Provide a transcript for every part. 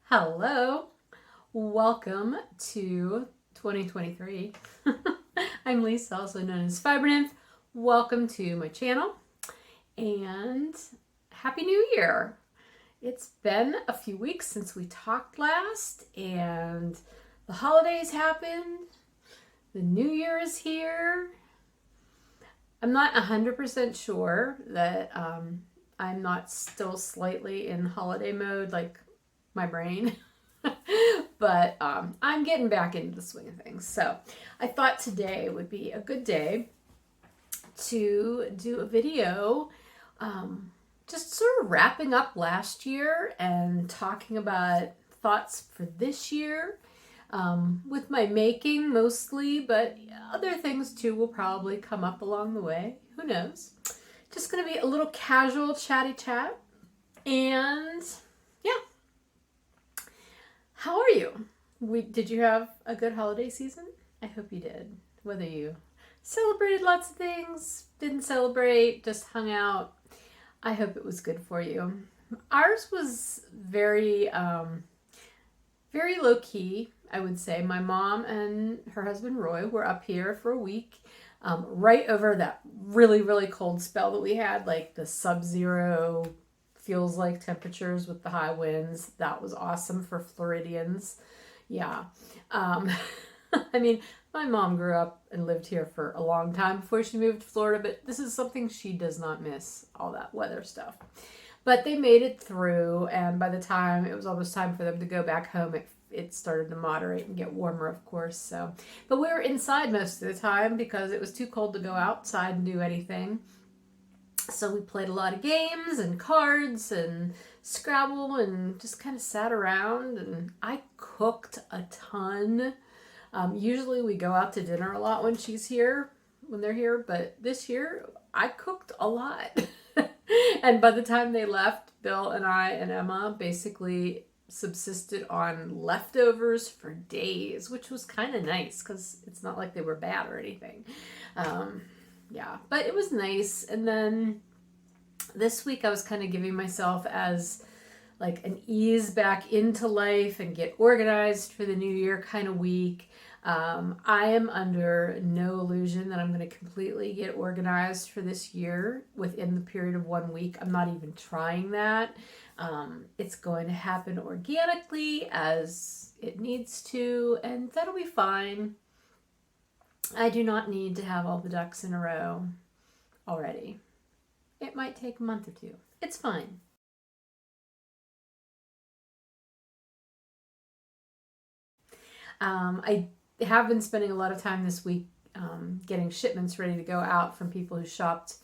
Hello, welcome to 2023. I'm Lisa, also known as Fibernymph. Welcome to my channel and Happy New Year. It's been a few weeks since we talked last and the holidays happened. The new year is here. I'm not 100% sure that I'm not still slightly in holiday mode, like my brain. But I'm getting back into the swing of things. So I thought today would be a good day to do a video just sort of wrapping up last year and talking about thoughts for this year, with my making mostly, but other things too will probably come up along the way. Who knows? Just going to be a little casual chatty chat. And yeah. How are you? Did you have a good holiday season? I hope you did. Whether you celebrated lots of things, didn't celebrate, just hung out, I hope it was good for you. Ours was very, very low key, I would say. My mom and her husband Roy were up here for a week, right over that really, really cold spell that we had, like the sub-zero feels like temperatures with the high winds. That was awesome for Floridians. Yeah. I mean, my mom grew up and lived here for a long time before she moved to Florida, but this is something she does not miss, all that weather stuff. But they made it through, and by the time it was almost time for them to go back home, it started to moderate and get warmer, of course. So, but we were inside most of the time because it was too cold to go outside and do anything. So we played a lot of games and cards and Scrabble and just kind of sat around, and I cooked a ton. Usually we go out to dinner a lot when they're here, but this year I cooked a lot. And by the time they left, Bill and I and Emma basically subsisted on leftovers for days, which was kind of nice because it's not like they were bad or anything. Yeah, but it was nice. And then this week I was kind of giving myself as like an ease back into life and get organized for the new year kind of week. I am under no illusion that I'm going to completely get organized for this year within the period of 1 week. I'm not even trying that. It's going to happen organically as it needs to, and that'll be fine. I do not need to have all the ducks in a row already. It might take a month or two. It's fine. I have been spending a lot of time this week getting shipments ready to go out from people who shopped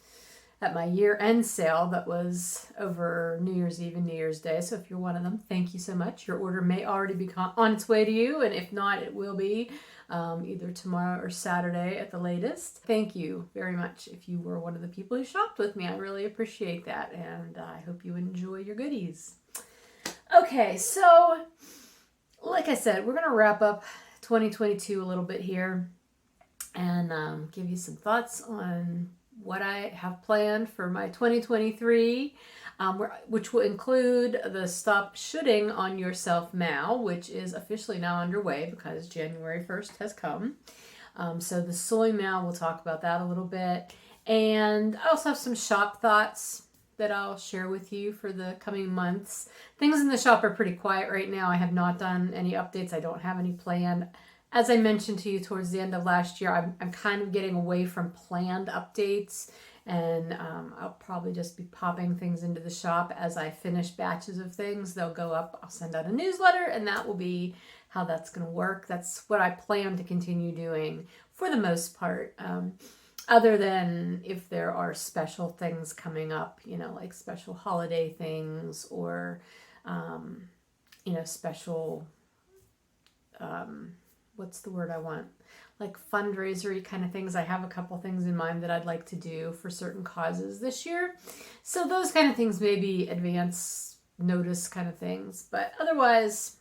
at my year-end sale that was over New Year's Eve and New Year's Day. So if you're one of them, thank you so much. Your order may already be on its way to you, and if not, it will be either tomorrow or Saturday at the latest. Thank you very much if you were one of the people who shopped with me. I really appreciate that, and I hope you enjoy your goodies. Okay, so like I said, we're going to wrap up 2022 a little bit here and give you some thoughts on what I have planned for my 2023, which will include the Stop Shooting on Yourself Now, which is officially now underway because January 1st has come. So the soy mal, we'll talk about that a little bit. And I also have some shop thoughts that I'll share with you for the coming months. Things in the shop are pretty quiet right now. I have not done any updates. I don't have any planned. As I mentioned to you towards the end of last year, I'm kind of getting away from planned updates, and I'll probably just be popping things into the shop as I finish batches of things. They'll go up. I'll send out a newsletter, and that will be how that's going to work. That's what I plan to continue doing for the most part, other than if there are special things coming up, like special holiday things or, special... what's the word I want? Like fundraisery kind of things. I have a couple things in mind that I'd like to do for certain causes this year. So those kind of things may be advance notice kind of things. But otherwise,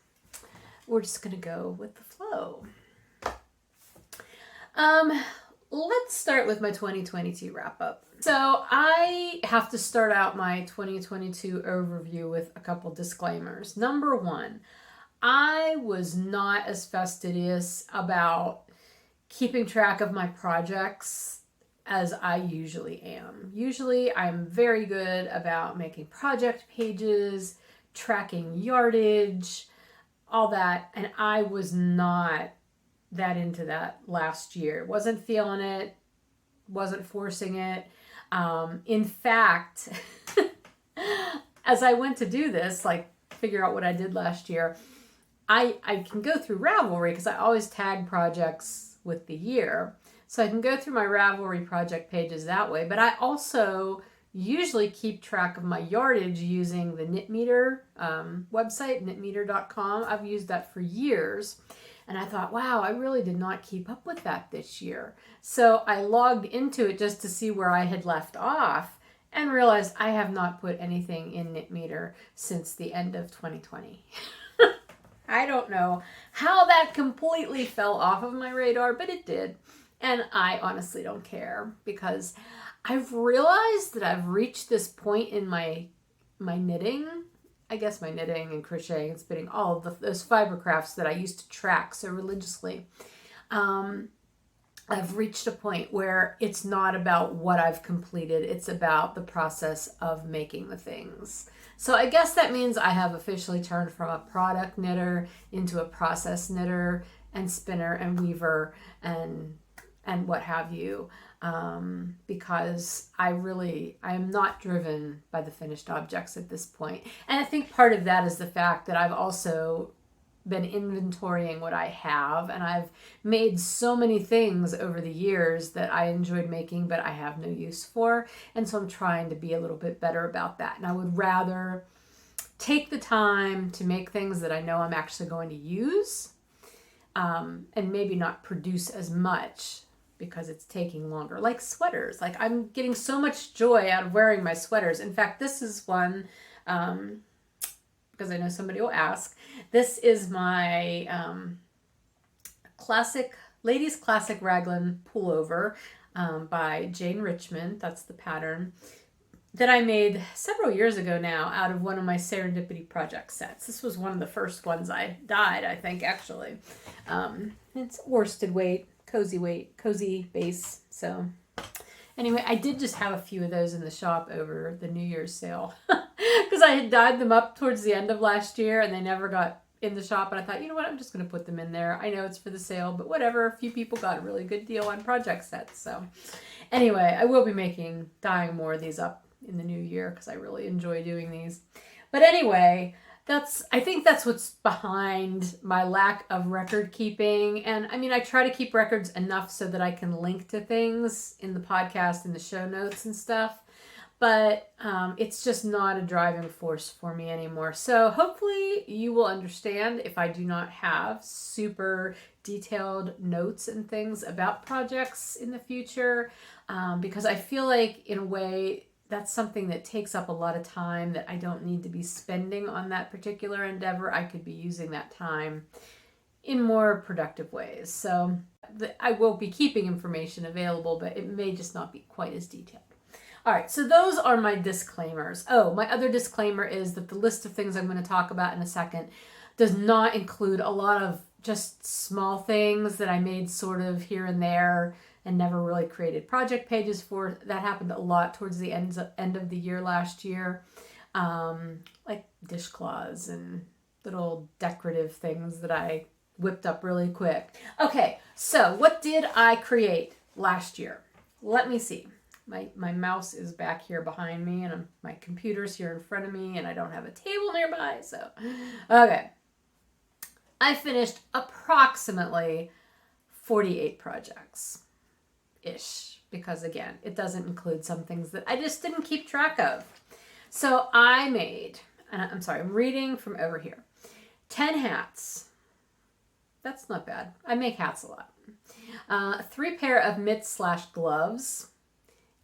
we're just going to go with the flow. Let's start with my 2022 wrap up. So I have to start out my 2022 overview with a couple disclaimers. Number one, I was not as fastidious about keeping track of my projects as I usually am. Usually I'm very good about making project pages, tracking yardage, all that, and I was not that into that last year. Wasn't feeling it, wasn't forcing it. In fact, as I went to do this, like figure out what I did last year, I can go through Ravelry because I always tag projects with the year. So I can go through my Ravelry project pages that way. But I also usually keep track of my yardage using the KnitMeter website, knitmeter.com. I've used that for years. And I thought, wow, I really did not keep up with that this year. So I logged into it just to see where I had left off and realized I have not put anything in KnitMeter since the end of 2020. I don't know how that completely fell off of my radar, but it did. And I honestly don't care because I've realized that I've reached this point in my knitting, I guess my knitting and crocheting and spinning, all of those fiber crafts that I used to track so religiously. I've reached a point where it's not about what I've completed. It's about the process of making the things. So I guess that means I have officially turned from a product knitter into a process knitter and spinner and weaver and what have you. Because I am not driven by the finished objects at this point. And I think part of that is the fact that I've also been inventorying what I have, and I've made so many things over the years that I enjoyed making but I have no use for, and so I'm trying to be a little bit better about that. And I would rather take the time to make things that I know I'm actually going to use, and maybe not produce as much because it's taking longer. Like sweaters. Like I'm getting so much joy out of wearing my sweaters. In fact, this is one, because I know somebody will ask. This is my Ladies Classic Raglan Pullover by Jane Richmond. That's the pattern that I made several years ago now out of one of my Serendipity Project Sets. This was one of the first ones I dyed, I think, actually. It's worsted weight, cozy base. So anyway, I did just have a few of those in the shop over the New Year's sale because I had dyed them up towards the end of last year and they never got in the shop. And I thought, you know what, I'm just going to put them in there. I know it's for the sale, but whatever. A few people got a really good deal on project sets. So anyway, I will be dyeing more of these up in the new year because I really enjoy doing these. But anyway, I think that's what's behind my lack of record keeping. And I mean, I try to keep records enough so that I can link to things in the podcast and the show notes and stuff. But it's just not a driving force for me anymore. So hopefully you will understand if I do not have super detailed notes and things about projects in the future. Because I feel like in a way that's something that takes up a lot of time that I don't need to be spending on that particular endeavor. I could be using that time in more productive ways. So I will be keeping information available, but it may just not be quite as detailed. All right, so those are my disclaimers. Oh, my other disclaimer is that the list of things I'm going to talk about in a second does not include a lot of just small things that I made sort of here and there and never really created project pages for. That happened a lot towards the end of the year last year, like dishcloths and little decorative things that I whipped up really quick. Okay, so what did I create last year? Let me see. My mouse is back here behind me and my computer's here in front of me and I don't have a table nearby. So, okay. I finished approximately 48 projects-ish because, again, it doesn't include some things that I just didn't keep track of. So I made, I'm reading from over here, 10 hats. That's not bad. I make hats a lot. 3 pair of mitts/gloves.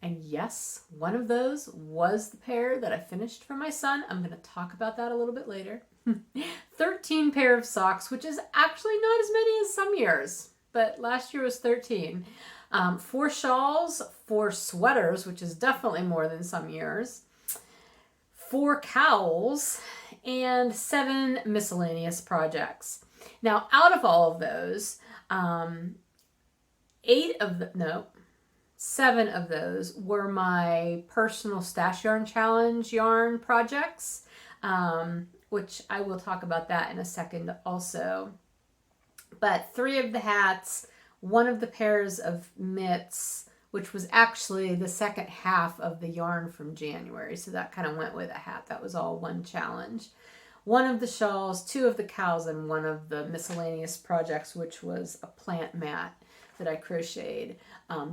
And yes, one of those was the pair that I finished for my son. I'm going to talk about that a little bit later. 13 pair of socks, which is actually not as many as some years, but last year was 13. 4 shawls, 4 sweaters, which is definitely more than some years. 4 cowls, and 7 miscellaneous projects. Now, out of all of those, 7 of those were my personal Stash Yarn Challenge yarn projects, which I will talk about that in a second also. But 3 of the hats, 1 of the pairs of mitts, which was actually the second half of the yarn from January. So that kind of went with a hat. That was all one challenge. 1 of the shawls, 2 of the cows, and 1 of the miscellaneous projects, which was a plant mat that I crocheted.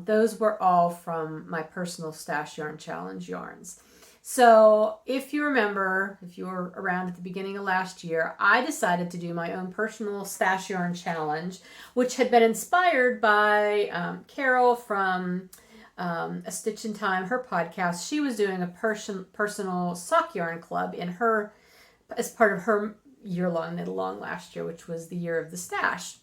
Those were all from my personal Stash Yarn Challenge yarns. So if you remember, if you were around at the beginning of last year, I decided to do my own personal Stash Yarn Challenge, which had been inspired by Carol from A Stitch in Time, her podcast. She was doing a personal sock yarn club in her, as part of her year-long knit-along last year, which was the year of the stash.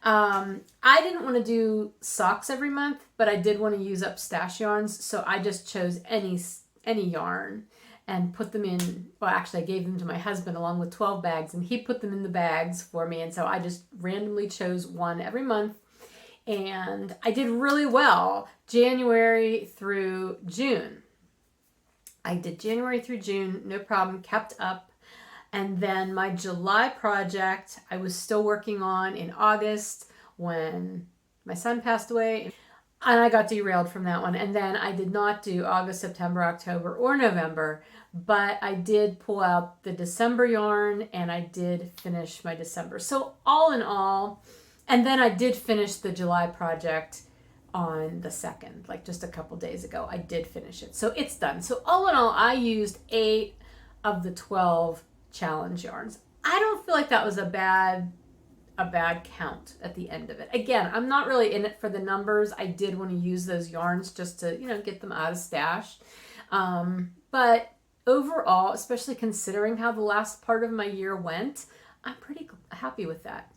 I didn't want to do socks every month, but I did want to use up stash yarns, so I just chose any yarn and put them in. Well, actually, I gave them to my husband along with 12 bags, and he put them in the bags for me, and so I just randomly chose one every month, and I did really well January through June. I did January through June, no problem, kept up. And then my July project, I was still working on in August when my son passed away. And I got derailed from that one. And then I did not do August, September, October, or November. But I did pull out the December yarn and I did finish my December. So all in all, and then I did finish the July project on the 2nd, like just a couple days ago. I did finish it. So it's done. So all in all, I used 8 of the 12 challenge yarns. I don't feel like that was a bad count at the end of it. Again, I'm not really in it for the numbers. I did want to use those yarns just to, get them out of stash. But overall, especially considering how the last part of my year went, I'm pretty happy with that.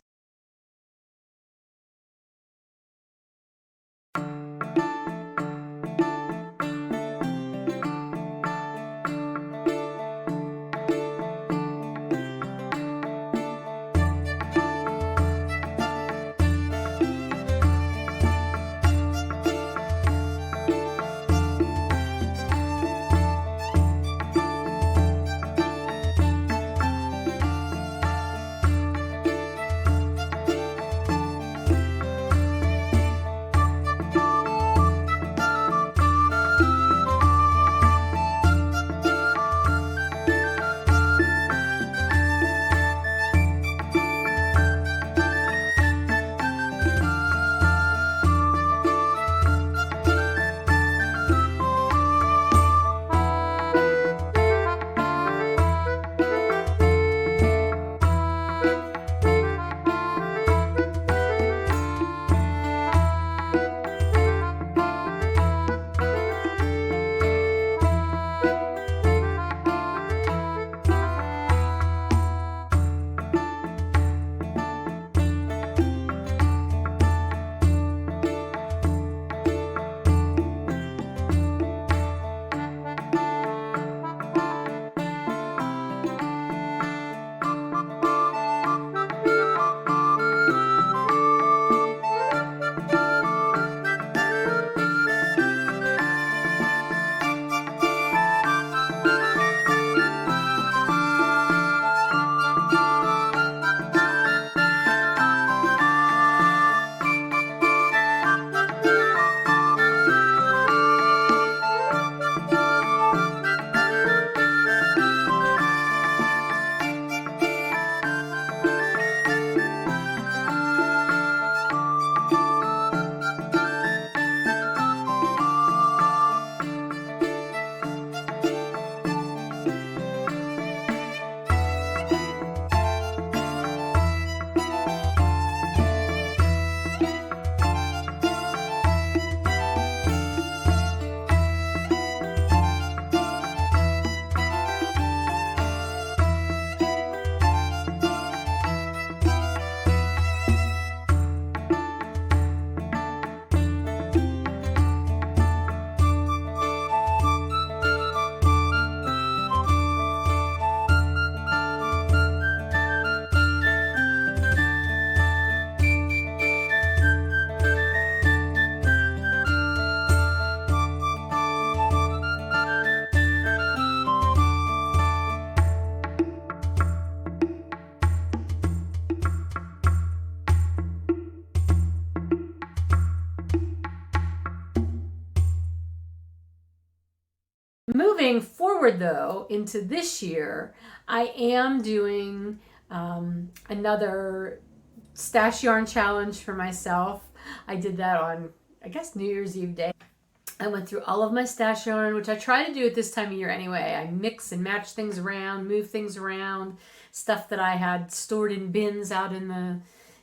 forward though into this year, I am doing another stash yarn challenge for myself. I did that on, I guess, New Year's Eve day. I went through all of my stash yarn, which I try to do at this time of year anyway. I mix and match things around, move things around, stuff that I had stored in bins out in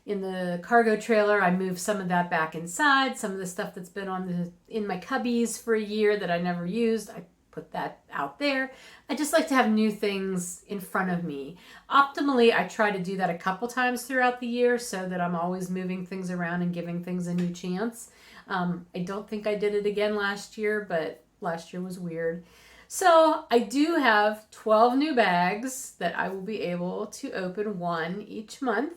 the cargo trailer. I moved some of that back inside. Some of the stuff that's been in my cubbies for a year that I never used, I put that out there. I just like to have new things in front of me. Optimally, I try to do that a couple times throughout the year so that I'm always moving things around and giving things a new chance. I don't think I did it again last year, but last year was weird. So I do have 12 new bags that I will be able to open one each month.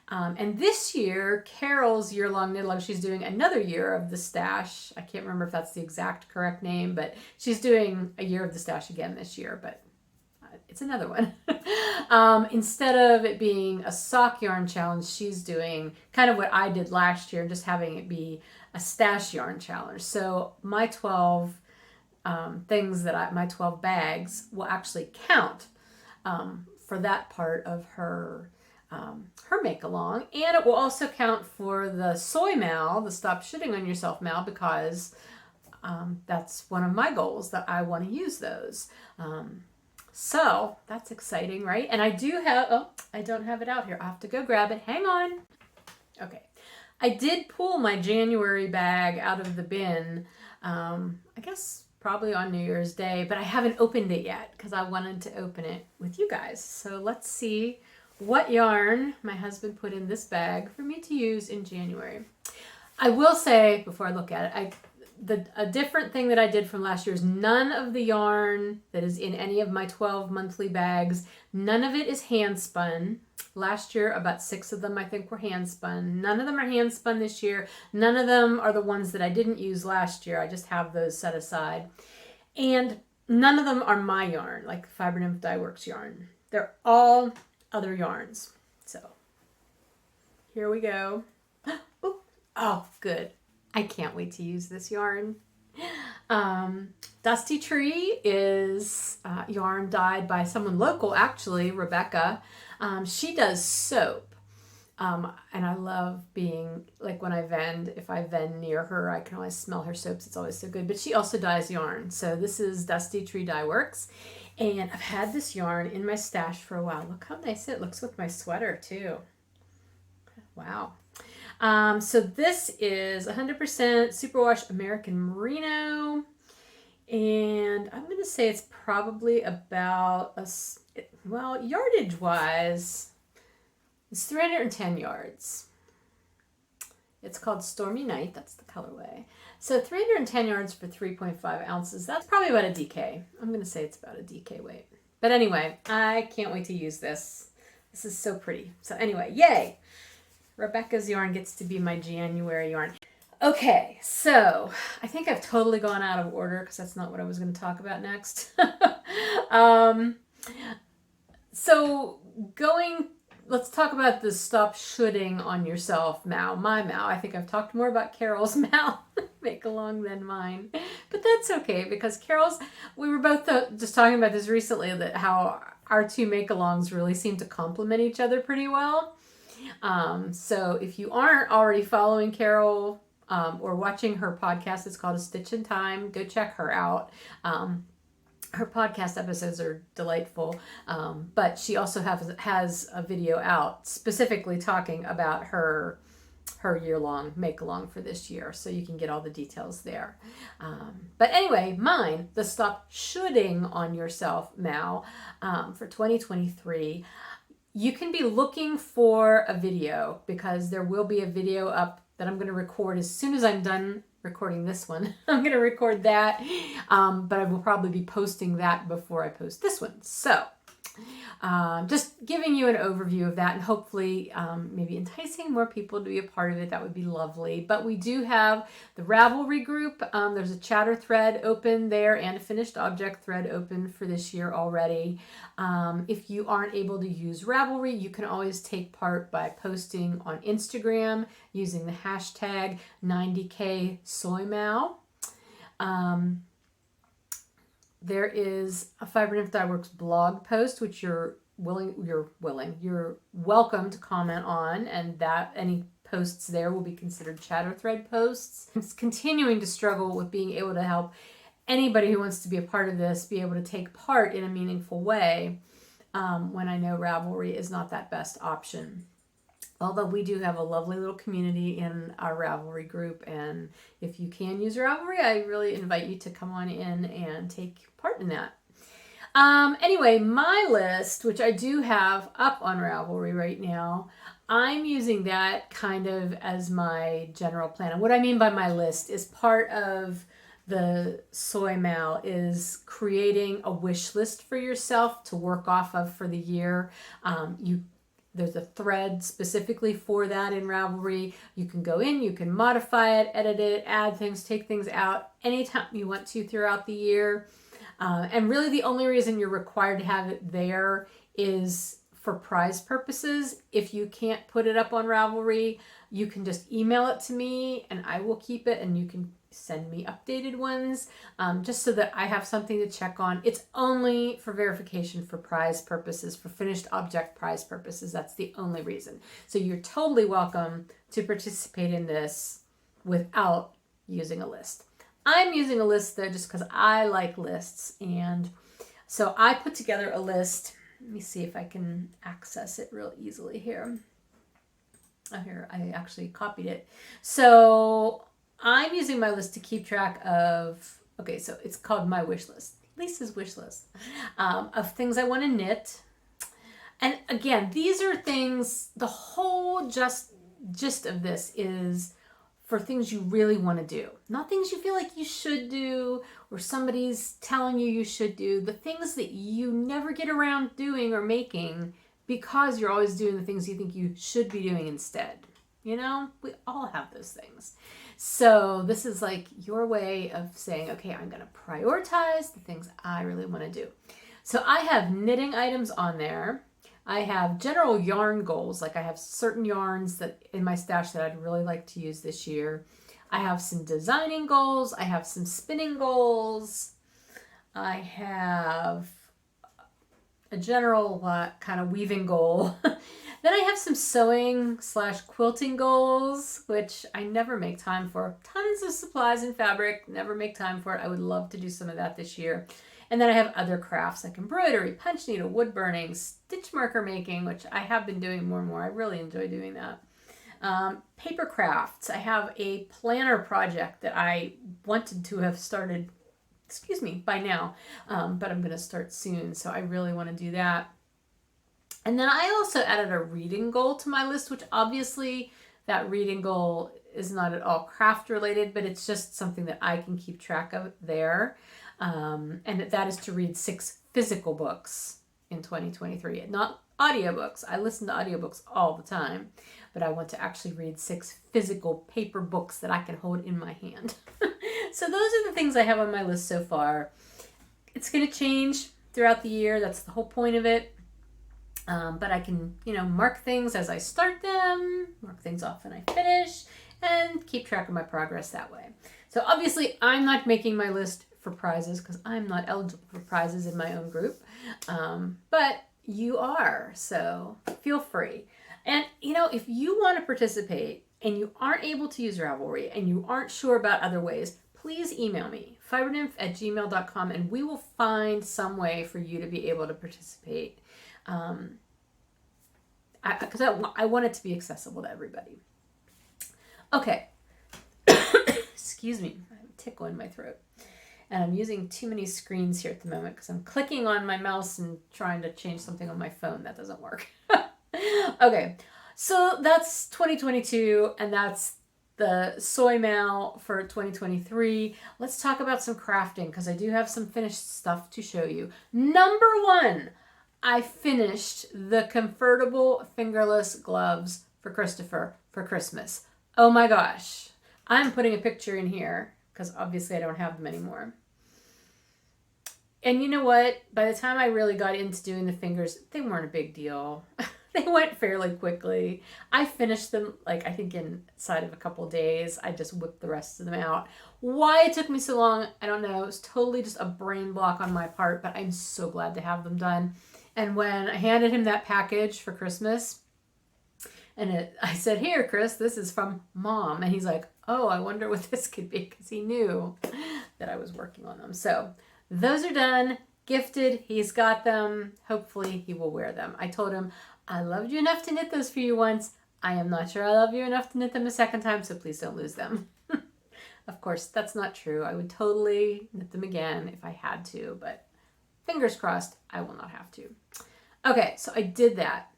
And this year, Carol's year-long knit along, she's doing another year of the stash. I can't remember if that's the exact correct name, but she's doing a year of the stash again this year, but it's another one. Instead of it being a sock yarn challenge, she's doing kind of what I did last year, just having it be a stash yarn challenge. So my 12 my 12 bags will actually count for that part of her make along, and it will also count for the soy mal, the stop shitting on yourself mal, because that's one of my goals, that I want to use those. So that's exciting, right? And I do have, I don't have it out here. I'll have to go grab it. Hang on. Okay. I did pull my January bag out of the bin, I guess probably on New Year's Day, but I haven't opened it yet because I wanted to open it with you guys. So let's see what yarn my husband put in this bag for me to use in January. I will say, before I look at it, a different thing that I did from last year is none of the yarn that is in any of my 12 monthly bags, none of it is hand spun. Last year, about 6 of them I think were hand spun. None of them are hand spun this year. None of them are the ones that I didn't use last year. I just have those set aside. And none of them are my yarn, like Fibernymph Dye Works yarn. They're all other yarns. So here we go. Oh, good. I can't wait to use this yarn. Dusty Tree is yarn dyed by someone local, actually, Rebecca. She does soap. And I love being, like when I vend, if I vend near her, I can always smell her soaps. It's always so good. But she also dyes yarn. So this is Dusty Tree Dye Works. And I've had this yarn in my stash for a while. Look how nice it looks with my sweater too. Wow. So this is 100% superwash American Merino. And I'm going to say it's probably about, yardage wise, it's 310 yards. It's called Stormy Night. That's the colorway. So 310 yards for 3.5 ounces. That's probably about a DK. I'm going to say it's about a DK weight. But anyway, I can't wait to use this. This is so pretty. So anyway, yay! Rebecca's yarn gets to be my January yarn. Okay, so I think I've totally gone out of order because that's not what I was going to talk about next. Let's talk about the stop shooting on yourself mal, my mal. I think I've talked more about Carol's mal make along than mine, but that's okay because Carol's, we were both just talking about this recently, that how our two make alongs really seem to complement each other pretty well. So if you aren't already following Carol or watching her podcast, it's called A Stitch in Time. Go check her out. Her podcast episodes are delightful, but she also has a video out specifically talking about her year-long make-along for this year, so you can get all the details there. But anyway, mine, the Stop Shooting on Yourself mal for 2023, you can be looking for a video because there will be a video up that I'm going to record as soon as I'm done recording this one. I'm going to record that, but I will probably be posting that before I post this one. So just giving you an overview of that and hopefully maybe enticing more people to be a part of it. That would be lovely. But we do have the Ravelry group. There's a chatter thread open there and a finished object thread open for this year already. If you aren't able to use Ravelry, you can always take part by posting on Instagram using the hashtag 90ksoymal. there is a Fibernymph Dye Works blog post, which you're welcome to comment on, and that any posts there will be considered chatter thread posts. I'm continuing to struggle with being able to help anybody who wants to be a part of this be able to take part in a meaningful way when I know Ravelry is not that best option. Although we do have a lovely little community in our Ravelry group, and if you can use Ravelry, I really invite you to come on in and take part in that. Anyway, my list, which I do have up on Ravelry right now, I'm using that kind of as my general plan. And what I mean by my list is part of the SSOY Mal is creating a wish list for yourself to work off of for the year. There's a thread specifically for that in Ravelry. You can go in, you can modify it, edit it, add things, take things out anytime you want to throughout the year. And really the only reason you're required to have it there is for prize purposes. If you can't put it up on Ravelry, you can just email it to me and I will keep it, and you can send me updated ones just so that I have something to check on. It's only for verification for prize purposes, for finished object prize purposes. That's the only reason. So you're totally welcome to participate in this without using a list. I'm using a list though just because I like lists, and so I put together a list. Let me see if I can access it real easily here. Oh, here, I actually copied it. So I'm using my list to keep track of, okay, so it's called my wish list, Lisa's wish list, of things I want to knit. And again, these are things, the whole gist of this is for things you really want to do, not things you feel like you should do or somebody's telling you should do, the things that you never get around doing or making because you're always doing the things you think you should be doing instead. You know, we all have those things. So this is like your way of saying, okay, I'm going to prioritize the things I really want to do. So I have knitting items on there. I have general yarn goals, like I have certain yarns that in my stash that I'd really like to use this year. I have some designing goals. I have some spinning goals. I have a general kind of weaving goal. Then I have some sewing/quilting goals, which I never make time for. Tons of supplies and fabric, never make time for it. I would love to do some of that this year. And then I have other crafts like embroidery, punch needle, wood burning, stitch marker making, which I have been doing more and more. I really enjoy doing that. Paper crafts. I have a planner project that I wanted to have started, by now, but I'm going to start soon. So I really want to do that. And then I also added a reading goal to my list, which obviously that reading goal is not at all craft related, but it's just something that I can keep track of there. And that is to read 6 physical books in 2023, not audiobooks. I listen to audiobooks all the time, but I want to actually read 6 physical paper books that I can hold in my hand. So those are the things I have on my list so far. It's going to change throughout the year. That's the whole point of it. But I can, mark things as I start them, mark things off when I finish, and keep track of my progress that way. So obviously I'm not making my list for prizes because I'm not eligible for prizes in my own group. But you are, so feel free. And, if you want to participate and you aren't able to use Ravelry and you aren't sure about other ways, please email me, fibernymph@gmail.com, and we will find some way for you to be able to participate. Because I want it to be accessible to everybody. Okay. Excuse me. I have a tickle in my throat. And I'm using too many screens here at the moment because I'm clicking on my mouse and trying to change something on my phone. That doesn't work. Okay. So that's 2022, and that's the SSOY Mal for 2023. Let's talk about some crafting because I do have some finished stuff to show you. Number 1. I finished the convertible fingerless gloves for Christopher for Christmas. Oh my gosh. I'm putting a picture in here because obviously I don't have them anymore. And you know what? By the time I really got into doing the fingers, they weren't a big deal. They went fairly quickly. I finished them, like, I think inside of a couple days. I just whipped the rest of them out. Why it took me so long, I don't know. It was totally just a brain block on my part, but I'm so glad to have them done. And when I handed him that package for Christmas, and I said, "Here, Chris, this is from Mom." And he's like, "Oh, I wonder what this could be," because he knew that I was working on them. So those are done, gifted. He's got them. Hopefully he will wear them. I told him, "I loved you enough to knit those for you once. I am not sure I love you enough to knit them a second time, so please don't lose them." Of course, that's not true. I would totally knit them again if I had to, but fingers crossed, I will not have to. Okay, so I did that.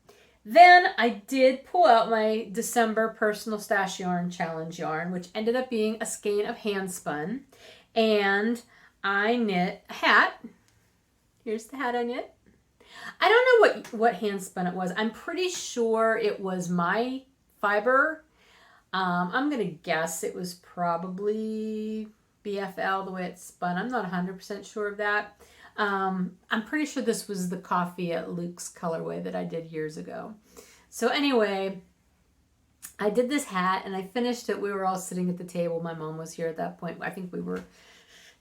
Then I did pull out my December Personal Stash Yarn Challenge yarn, which ended up being a skein of hand spun. And I knit a hat. Here's the hat I knit. I don't know what hand spun it was. I'm pretty sure it was my fiber. I'm going to guess it was probably BFL the way it's spun. I'm not 100% sure of that. I'm pretty sure this was the Coffee at Luke's colorway that I did years ago. So anyway, I did this hat and I finished it. We were all sitting at the table. My mom was here at that point. I think we were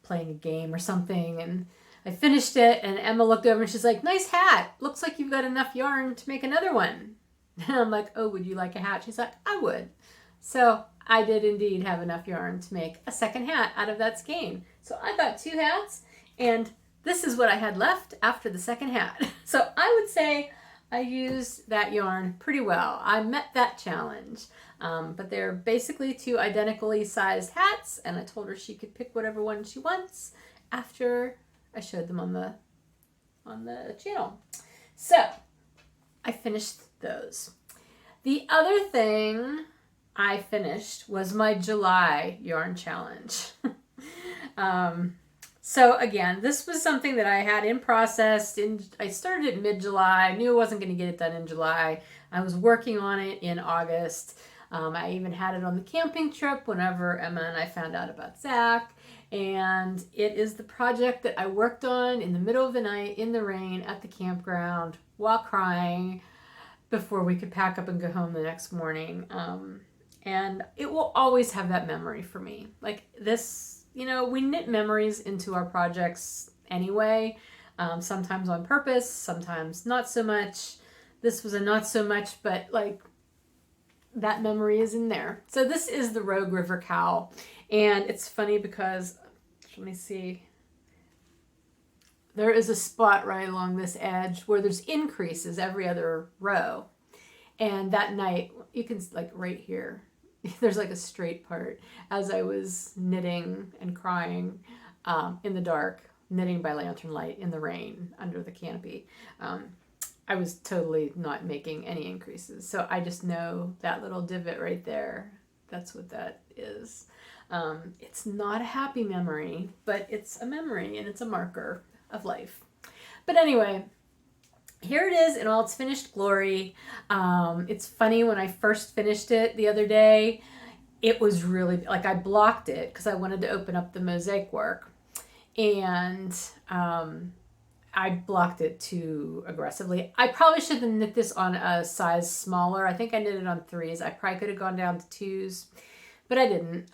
playing a game or something, and I finished it and Emma looked over and she's like, "Nice hat. Looks like you've got enough yarn to make another one." And I'm like, "Oh, would you like a hat?" She's like, "I would." So I did indeed have enough yarn to make a second hat out of that skein. So I got 2 hats, and this is what I had left after the second hat. So I would say I used that yarn pretty well. I met that challenge. But they're basically 2 identically sized hats, and I told her she could pick whatever one she wants after I showed them on the channel. So I finished those. The other thing I finished was my July yarn challenge. So again, this was something that I had in process. I started it mid-July. I knew I wasn't going to get it done in July. I was working on it in August. I even had it on the camping trip whenever Emma and I found out about Zach. And it is the project that I worked on in the middle of the night in the rain at the campground while crying before we could pack up and go home the next morning. And it will always have that memory for me. Like this, you know, we knit memories into our projects anyway, sometimes on purpose, sometimes not so much. This was a not so much, but like that memory is in there. So this is the Rogue River cowl. And it's funny because, let me see, there is a spot right along this edge where there's increases every other row. And that night, you can, like right here, there's like a straight part as I was knitting and crying in the dark, knitting by lantern light in the rain under the canopy. I was totally not making any increases. So I just know that little divot right there, that's what that is. It's not a happy memory, but it's a memory and it's a marker of life. But anyway, here it is in all its finished glory. It's funny, when I first finished it the other day, it was really, like, I blocked it because I wanted to open up the mosaic work. And I blocked it too aggressively. I probably should have knit this on a size smaller. I think I knit it on 3s. I probably could have gone down to 2s, but I didn't.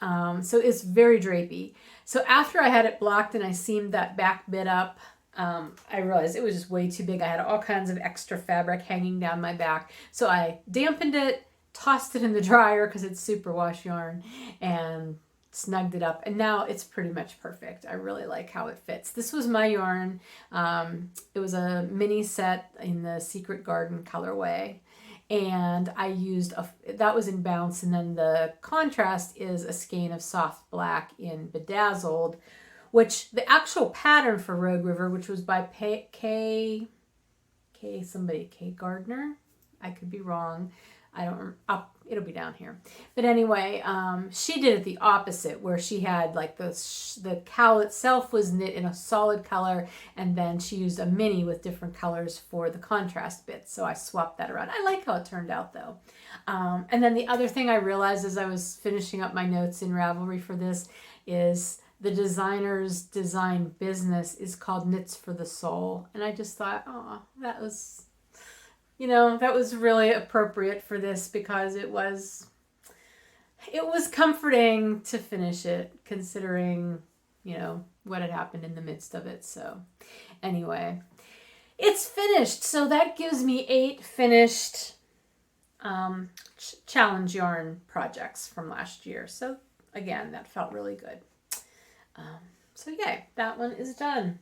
So it's very drapey. So after I had it blocked and I seamed that back bit up, I realized it was just way too big. I had all kinds of extra fabric hanging down my back. So I dampened it, tossed it in the dryer because it's superwash yarn, and snugged it up. And now it's pretty much perfect. I really like how it fits. This was my yarn. It was a mini set in the Secret Garden colorway. And I used, that was in Bounce. And then the contrast is a skein of soft black in Bedazzled, which the actual pattern for Rogue River, which was by K Gardner. I could be wrong. I don't, it'll be down here. But anyway, she did it the opposite, where she had like the cowl itself was knit in a solid color, and then she used a mini with different colors for the contrast bits. So I swapped that around. I like how it turned out though. And then the other thing I realized as I was finishing up my notes in Ravelry for this is the designer's design business is called Knits for the Soul. And I just thought, oh, that was that was really appropriate for this because it was comforting to finish it, considering, what had happened in the midst of it. So anyway, it's finished. So that gives me 8 finished challenge yarn projects from last year. So again, that felt really good. So yay, that one is done.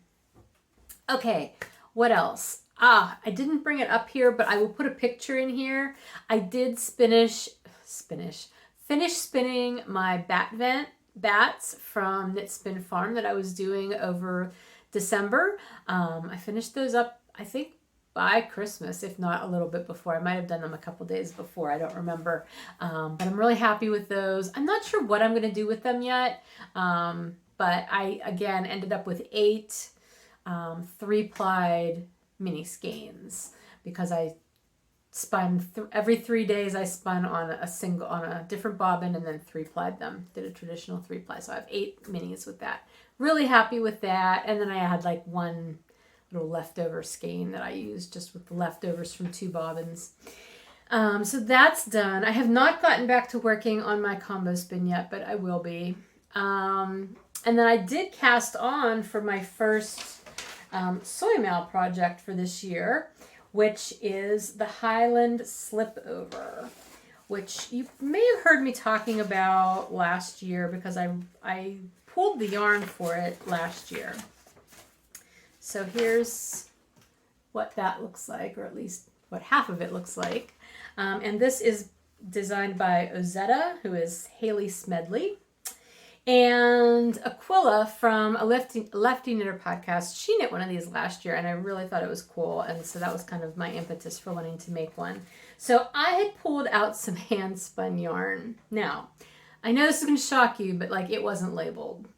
Okay, what else? I didn't bring it up here, but I will put a picture in here. I did finish spinning my bats from Knit Spin Farm that I was doing over December. I finished those up, I think, by Christmas, if not a little bit before. I might have done them a couple days before. I don't remember. But I'm really happy with those. I'm not sure what I'm going to do with them yet. But I, again, ended up with 8 3-plied mini skeins because I spun every 3 days. I spun on a different bobbin and then 3-plied them. Did a traditional 3-ply. So I have 8 minis with that. Really happy with that. And then I had like one little leftover skein that I used just with the leftovers from 2 bobbins. So that's done. I have not gotten back to working on my combo spin yet, but I will be. And then I did cast on for my first soy mail project for this year, which is the Highland Slip Over, which you may have heard me talking about last year because I pulled the yarn for it last year. So here's what that looks like, or at least what half of it looks like. And this is designed by Ozetta, who is Haley Smedley. And Aquila from a Lefty Knitter podcast, she knit one of these last year, and I really thought it was cool. And so that was kind of my impetus for wanting to make one. So I had pulled out some hand spun yarn. Now, I know this is going to shock you, but like it wasn't labeled.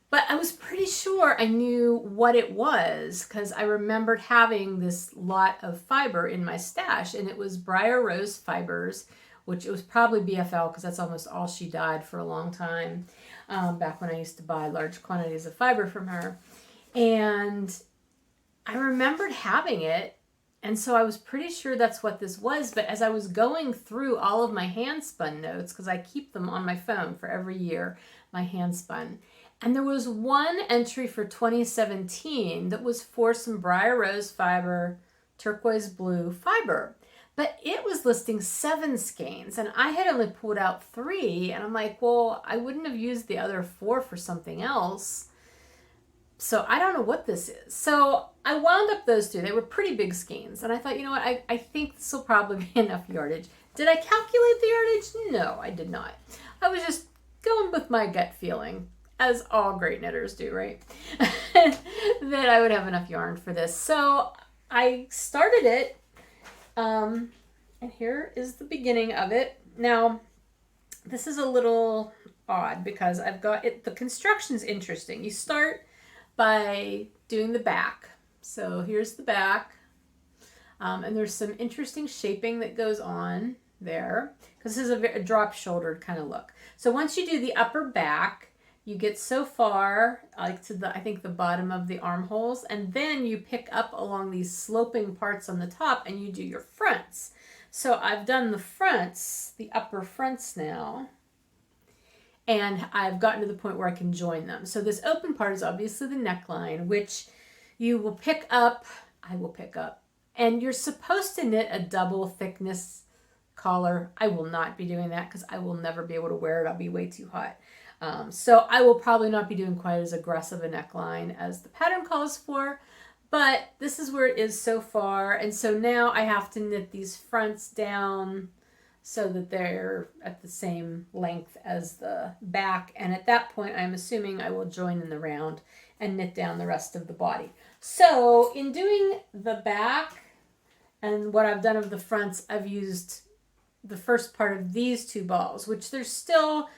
But I was pretty sure I knew what it was because I remembered having this lot of fiber in my stash, and it was Briar Rose Fibers, which it was probably BFL because that's almost all she dyed for a long time, back when I used to buy large quantities of fiber from her. And I remembered having it, and so I was pretty sure that's what this was. But as I was going through all of my hand spun notes, because I keep them on my phone for every year, my hand spun, and there was one entry for 2017 that was for some Briar Rose fiber, turquoise blue fiber. But it was listing 7 skeins, and I had only pulled out 3, and I'm like, well, I wouldn't have used the other 4 for something else. So I don't know what this is. So I wound up those 2. They were pretty big skeins, and I thought, you know what, I think this will probably be enough yardage. Did I calculate the yardage? No, I did not. I was just going with my gut feeling, as all great knitters do, right? That I would have enough yarn for this. So I started it, and here is the beginning of it. Now, this is a little odd because I've got it. The construction's interesting. You start by doing the back. So here's the back, and there's some interesting shaping that goes on there because this is a drop-shouldered kind of look. So once you do the upper back, you get so far, like to the, I think the bottom of the armholes, and then you pick up along these sloping parts on the top and you do your fronts. So I've done the fronts, the upper fronts now, and I've gotten to the point where I can join them. So this open part is obviously the neckline, which you will pick up, I will pick up, and you're supposed to knit a double thickness collar. I will not be doing that because I will never be able to wear it. I'll be way too hot. So I will probably not be doing quite as aggressive a neckline as the pattern calls for, but this is where it is so far. And so now I have to knit these fronts down so that they're at the same length as the back. And at that point, I'm assuming I will join in the round and knit down the rest of the body. So in doing the back and what I've done of the fronts, I've used the first part of these 2 balls, which there's still,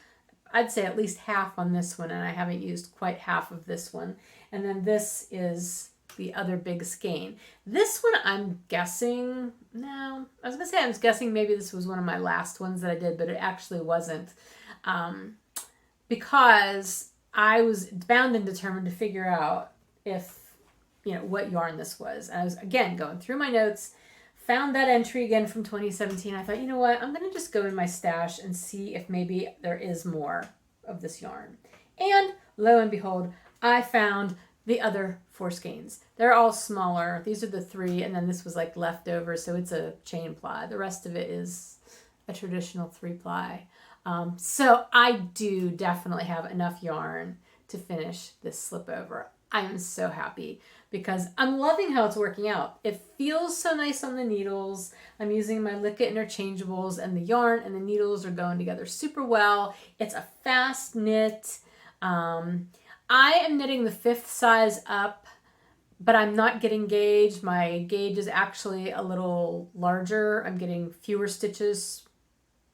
I'd say at least half on this one, and I haven't used quite half of this one. And then this is the other big skein. This one I'm guessing, no, I was going to say I was guessing maybe this was one of my last ones that I did, but it actually wasn't. Because I was bound and determined to figure out if, what yarn this was. And I was, again, going through my notes, found that entry again from 2017. I thought, you know what? I'm going to just go in my stash and see if maybe there is more of this yarn. And lo and behold, I found the other 4 skeins. They're all smaller. These are the 3, and then this was like leftover, so it's a chain ply. The rest of it is a traditional 3 ply. So I do definitely have enough yarn to finish this slip over. I am so happy because I'm loving how it's working out. It feels so nice on the needles. I'm using my Licket interchangeables, and the yarn and the needles are going together super well. It's a fast knit. I am knitting the 5th size up, but I'm not getting gauge. My gauge is actually a little larger. I'm getting fewer stitches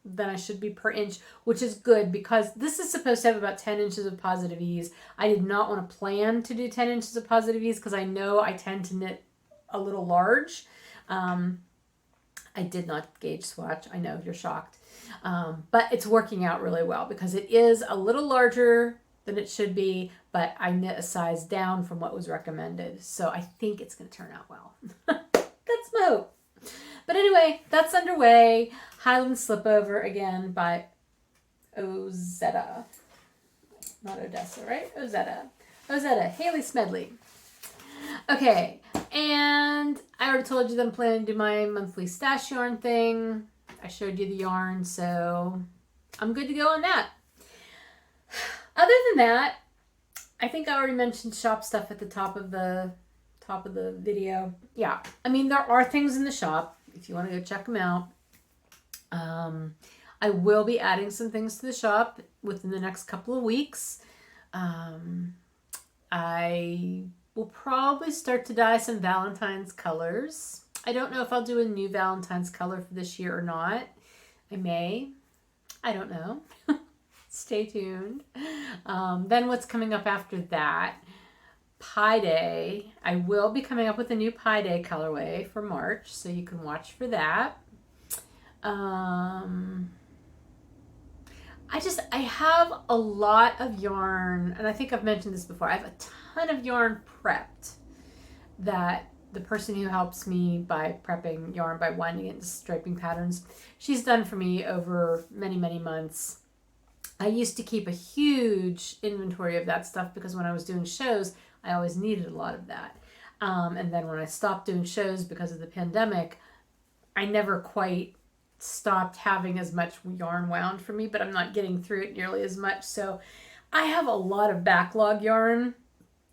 than I should be per inch, which is good because this is supposed to have about 10 inches of positive ease. I did not want to plan to do 10 inches of positive ease because I know I tend to knit a little large. I did not gauge swatch. I know you're shocked. But it's working out really well because it is a little larger than it should be, but I knit a size down from what was recommended. So I think it's going to turn out well. That's my hope. But anyway, that's underway. Highland Slipover again by Ozetta. Not Odessa, right? Ozetta. Ozetta, Haley Smedley. Okay, and I already told you that I'm planning to do my monthly stash yarn thing. I showed you the yarn, so I'm good to go on that. Other than that, I think I already mentioned shop stuff at the top of the video. Yeah, I mean, there are things in the shop if you want to go check them out. I will be adding some things to the shop within the next couple of weeks. I will probably start to dye some Valentine's colors. I don't know if I'll do a new Valentine's color for this year or not. I may. I don't know. Stay tuned. Then what's coming up after that? Pie Day. I will be coming up with a new Pie Day colorway for March, so you can watch for that. I have a lot of yarn, and I think I've mentioned this before. I have a ton of yarn prepped that the person who helps me by prepping yarn by winding it into striping patterns, she's done for me over many, many months. I used to keep a huge inventory of that stuff because when I was doing shows, I always needed a lot of that. And then when I stopped doing shows because of the pandemic, I never quite stopped having as much yarn wound for me, but I'm not getting through it nearly as much. So I have a lot of backlog yarn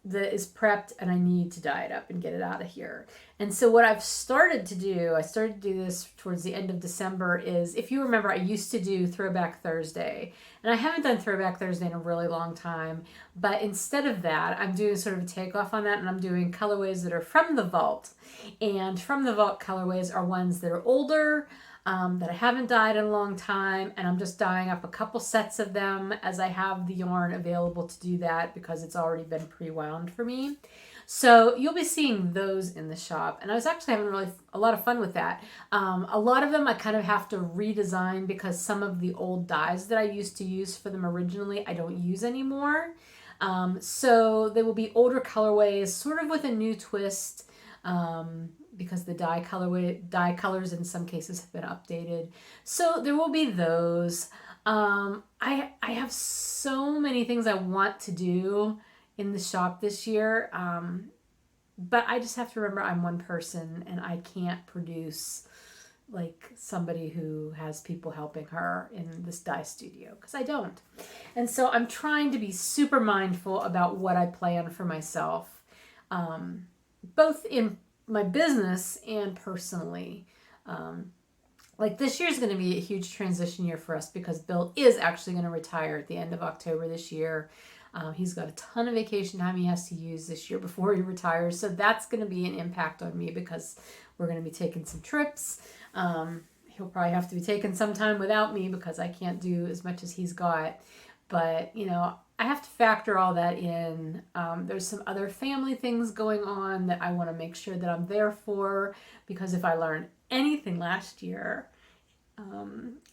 that is prepped, and I need to dye it up and get it out of here. And so what I've started to do, I started to do this towards the end of December, is, if you remember, I used to do Throwback Thursday, and I haven't done Throwback Thursday in a really long time, but instead of that, I'm doing sort of a takeoff on that, and I'm doing colorways that are from the vault. And from the vault colorways are ones that are older, that I haven't dyed in a long time, and I'm just dyeing up a couple sets of them as I have the yarn available to do that because it's already been pre-wound for me. So you'll be seeing those in the shop, and I was actually having a lot of fun with that. A lot of them I kind of have to redesign because some of the old dyes that I used to use for them originally I don't use anymore. So they will be older colorways, sort of with a new twist. Because the dye colors in some cases have been updated. So there will be those. I have so many things I want to do in the shop this year. But I just have to remember I'm one person and I can't produce like somebody who has people helping her in this dye studio, because I don't. And so I'm trying to be super mindful about what I plan for myself, both in my business and personally. Like this year is going to be a huge transition year for us because Bill is actually going to retire at the end of October this year. He's got a ton of vacation time he has to use this year before he retires. So that's going to be an impact on me because we're going to be taking some trips. He'll probably have to be taking some time without me because I can't do as much as he's got. But, you know, I have to factor all that in. There's some other family things going on that I want to make sure that I'm there for, because if I learned anything last year,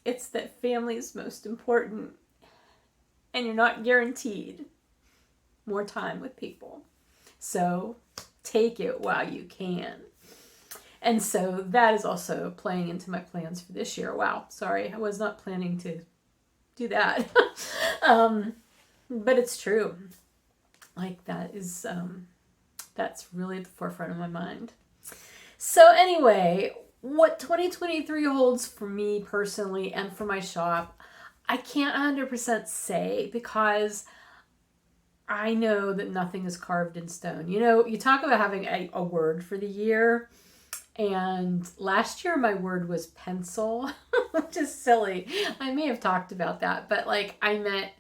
it's that family is most important, and you're not guaranteed more time with people. So take it while you can. And so that is also playing into my plans for this year. Wow, sorry, I was not planning to do that. But it's true. Like that is, that's really at the forefront of my mind. So anyway, what 2023 holds for me personally and for my shop, I can't 100% say, because I know that nothing is carved in stone. You know, you talk about having a word for the year, and last year my word was pencil, which is silly. I may have talked about that, but like I meant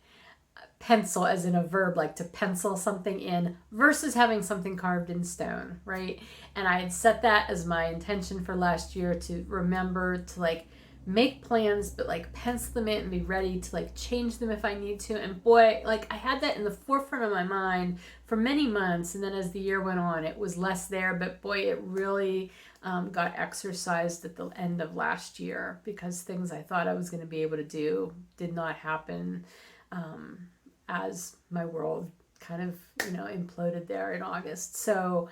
pencil as in a verb, like to pencil something in versus having something carved in stone, right? And I had set that as my intention for last year, to remember to like make plans, but like pencil them in and be ready to like change them if I need to. And boy, like I had that in the forefront of my mind for many months. And then as the year went on, it was less there, but boy, it really got exercised at the end of last year, because things I thought I was going to be able to do did not happen, as my world kind of, imploded there in August. So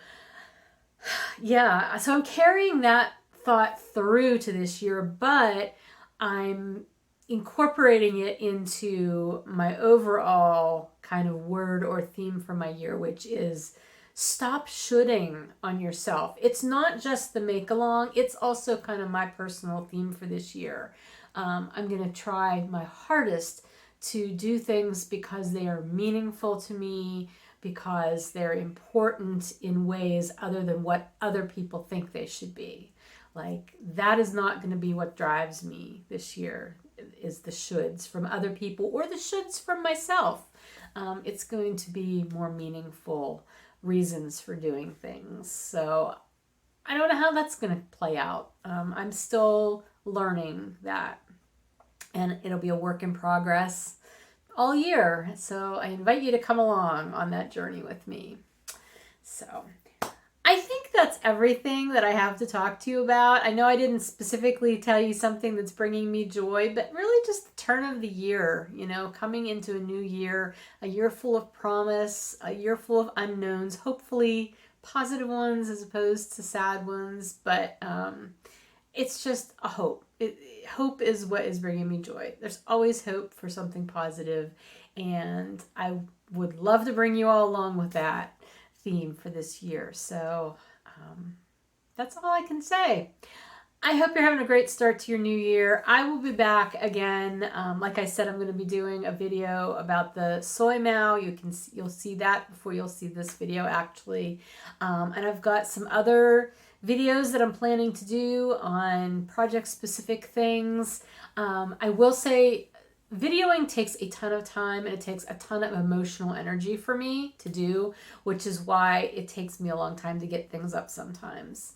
yeah, so I'm carrying that thought through to this year, but I'm incorporating it into my overall kind of word or theme for my year, which is stop shoulding on yourself. It's not just the make along, it's also kind of my personal theme for this year. I'm going to try my hardest to do things because they are meaningful to me, because they're important in ways other than what other people think they should be. Like that is not going to be what drives me this year, is the shoulds from other people or the shoulds from myself. It's going to be more meaningful reasons for doing things. So I don't know how that's going to play out. I'm still learning that, and it'll be a work in progress all year. So I invite you to come along on that journey with me. So I think that's everything that I have to talk to you about. I know I didn't specifically tell you something that's bringing me joy, but really just the turn of the year, coming into a new year, a year full of promise, a year full of unknowns, hopefully positive ones as opposed to sad ones. But it's just a hope. Hope is what is bringing me joy. There's always hope for something positive, and I would love to bring you all along with that theme for this year. So that's all I can say. I hope you're having a great start to your new year. I will be back again. Like I said, I'm going to be doing a video about the soy mow. You'll see that before you'll see this video actually. And I've got some other videos that I'm planning to do on project specific things. I will say videoing takes a ton of time, and it takes a ton of emotional energy for me to do, which is why it takes me a long time to get things up sometimes.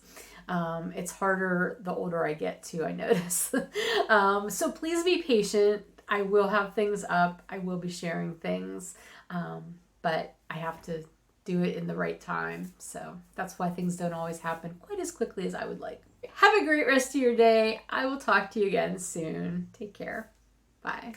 It's harder the older I get too, I notice. So please be patient. I will have things up. I will be sharing things, but I have to do it in the right time. So that's why things don't always happen quite as quickly as I would like. Have a great rest of your day. I will talk to you again soon. Take care. Bye.